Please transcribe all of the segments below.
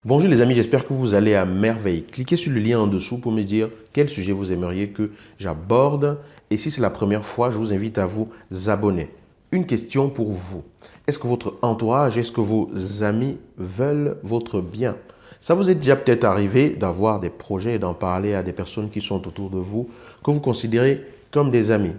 Bonjour les amis, j'espère que vous allez à merveille. Cliquez sur le lien en dessous pour me dire quel sujet vous aimeriez que j'aborde. Et si c'est la première fois, je vous invite à vous abonner. Une question pour vous. Est-ce que votre entourage, est-ce que vos amis veulent votre bien? Ça vous est déjà peut-être arrivé d'avoir des projets et d'en parler à des personnes qui sont autour de vous, que vous considérez comme des amis.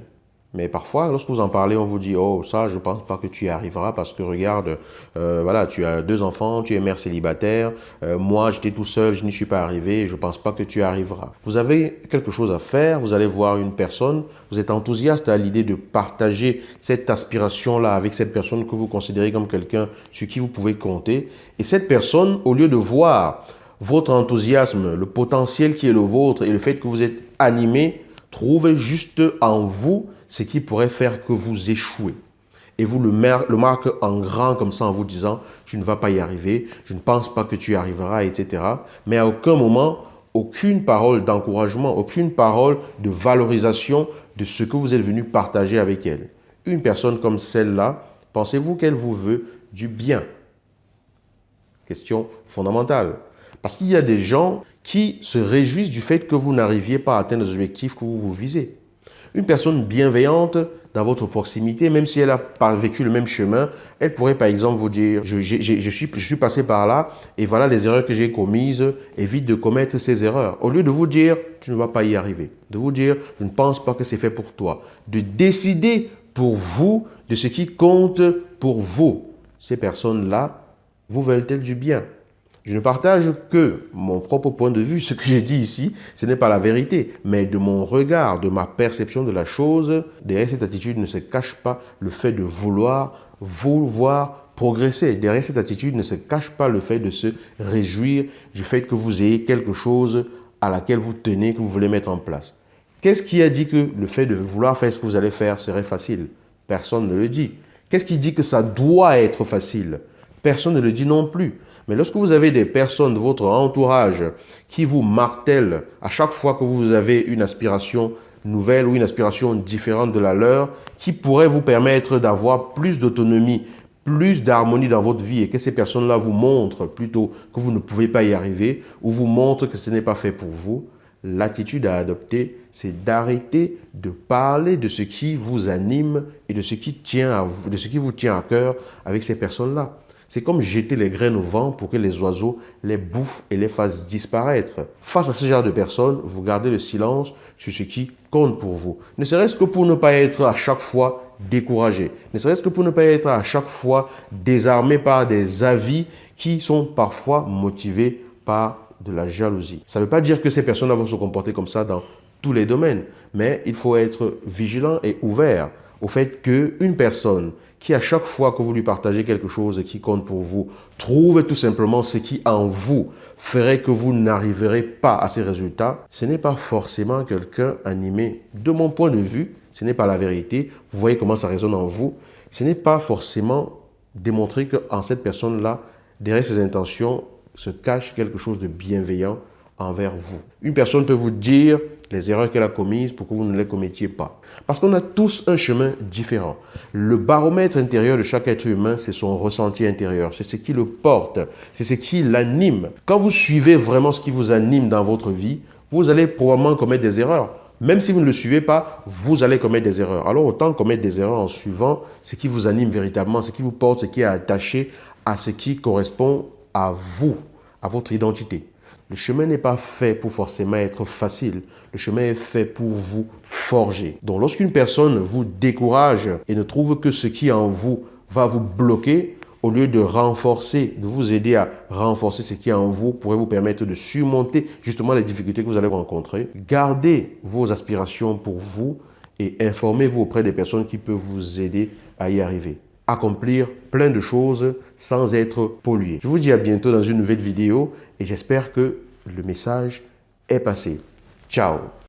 Mais parfois, lorsque vous en parlez, on vous dit « Oh, ça, je ne pense pas que tu y arriveras parce que regarde, voilà, tu as 2 enfants, tu es mère célibataire, moi, j'étais tout seul, je n'y suis pas arrivé, je ne pense pas que tu y arriveras. » Vous avez quelque chose à faire, vous allez voir une personne, vous êtes enthousiaste à l'idée de partager cette aspiration-là avec cette personne que vous considérez comme quelqu'un sur qui vous pouvez compter. Et cette personne, au lieu de voir votre enthousiasme, le potentiel qui est le vôtre et le fait que vous êtes animé, trouve juste en vous ce qui pourrait faire que vous échouez. Et vous le marque en grand comme ça en vous disant « tu ne vas pas y arriver, je ne pense pas que tu y arriveras, etc. » Mais à aucun moment, aucune parole d'encouragement, aucune parole de valorisation de ce que vous êtes venu partager avec elle. Une personne comme celle-là, pensez-vous qu'elle vous veut du bien? Question fondamentale. Parce qu'il y a des gens qui se réjouissent du fait que vous n'arriviez pas à atteindre les objectifs que vous visez. Une personne bienveillante dans votre proximité, même si elle n'a pas vécu le même chemin, elle pourrait par exemple vous dire « je suis passé par là et voilà les erreurs que j'ai commises, évite de commettre ces erreurs ». Au lieu de vous dire « tu ne vas pas y arriver », de vous dire « je ne pense pas que c'est fait pour toi », de décider pour vous de ce qui compte pour vous. Ces personnes-là vous veulent-elles du bien? Je ne partage que mon propre point de vue. Ce que j'ai dit ici, ce n'est pas la vérité, mais de mon regard, de ma perception de la chose, derrière cette attitude ne se cache pas le fait de vouloir progresser. Derrière cette attitude ne se cache pas le fait de se réjouir du fait que vous ayez quelque chose à laquelle vous tenez, que vous voulez mettre en place. Qu'est-ce qui a dit que le fait de vouloir faire ce que vous allez faire serait facile? Personne ne le dit. Qu'est-ce qui dit que ça doit être facile? Personne ne le dit non plus. Mais lorsque vous avez des personnes de votre entourage qui vous martèlent à chaque fois que vous avez une aspiration nouvelle ou une aspiration différente de la leur, qui pourrait vous permettre d'avoir plus d'autonomie, plus d'harmonie dans votre vie et que ces personnes-là vous montrent plutôt que vous ne pouvez pas y arriver ou vous montrent que ce n'est pas fait pour vous, l'attitude à adopter, c'est d'arrêter de parler de ce qui vous anime et de ce qui vous tient à cœur avec ces personnes-là. C'est comme jeter les graines au vent pour que les oiseaux les bouffent et les fassent disparaître. Face à ce genre de personnes, vous gardez le silence sur ce qui compte pour vous. Ne serait-ce que pour ne pas être à chaque fois découragé. Ne serait-ce que pour ne pas être à chaque fois désarmé par des avis qui sont parfois motivés par de la jalousie. Ça ne veut pas dire que ces personnes vont se comporter comme ça dans tous les domaines, mais il faut être vigilant et ouvert au fait qu'une personne qui, à chaque fois que vous lui partagez quelque chose qui compte pour vous, trouve tout simplement ce qui en vous ferait que vous n'arriverez pas à ces résultats, ce n'est pas forcément quelqu'un animé. De mon point de vue, ce n'est pas la vérité. Vous voyez comment ça résonne en vous. Ce n'est pas forcément démontrer qu'en cette personne-là, derrière ses intentions, se cache quelque chose de bienveillant envers vous. Une personne peut vous dire les erreurs qu'elle a commises pour que vous ne les commettiez pas. Parce qu'on a tous un chemin différent. Le baromètre intérieur de chaque être humain, c'est son ressenti intérieur. C'est ce qui le porte, c'est ce qui l'anime. Quand vous suivez vraiment ce qui vous anime dans votre vie, vous allez probablement commettre des erreurs. Même si vous ne le suivez pas, vous allez commettre des erreurs. Alors autant commettre des erreurs en suivant ce qui vous anime véritablement, ce qui vous porte, ce qui est attaché à ce qui correspond à vous, à votre identité. Le chemin n'est pas fait pour forcément être facile. Le chemin est fait pour vous forger. Donc lorsqu'une personne vous décourage et ne trouve que ce qui en vous va vous bloquer, au lieu de renforcer, de vous aider à renforcer ce qui en vous pourrait vous permettre de surmonter justement les difficultés que vous allez rencontrer, gardez vos aspirations pour vous et informez-vous auprès des personnes qui peuvent vous aider à y arriver. Accomplir plein de choses sans être pollué. Je vous dis à bientôt dans une nouvelle vidéo et j'espère que le message est passé. Ciao!